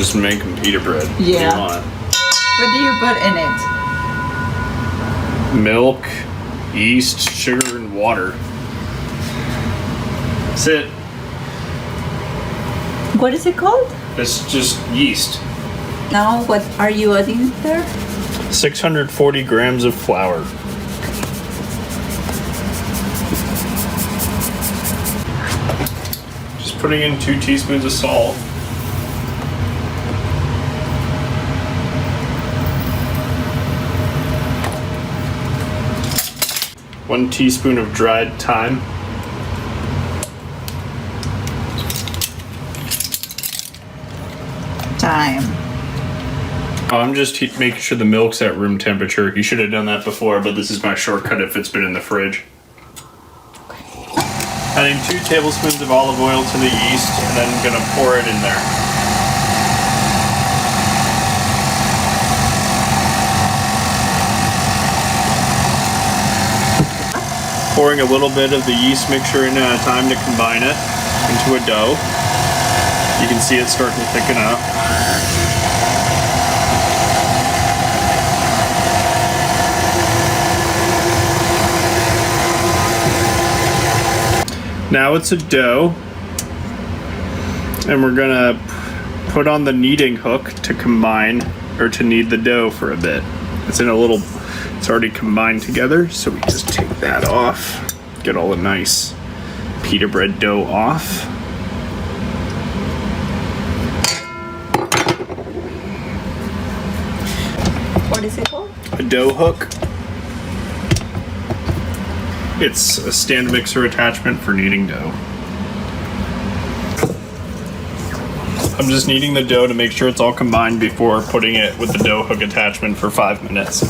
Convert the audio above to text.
just making pita bread. Yeah. What do you want? What do you put in it? Milk, yeast, sugar, and water. That's it. What is it called? It's just yeast. Now, what are you adding there? 640 grams of flour. Just putting in 2 teaspoons of salt. One teaspoon of dried thyme. Time. I'm just making sure the milk's at room temperature. You should have done that before, but this is my shortcut if it's been in the fridge. Adding 2 tablespoons of olive oil to the yeast, and then I'm gonna pour it in there. Pouring a little bit of the yeast mixture in at a time to combine it into a dough. You can see it starting to thicken up. Now it's a dough, and we're gonna put on the kneading hook to combine, or to knead the dough for a bit. It's already combined together, so we just take that off, get all the nice pita bread dough off. What is it called? A dough hook. It's a stand mixer attachment for kneading dough. I'm just kneading the dough to make sure it's all combined before putting it with the dough hook attachment for 5 minutes.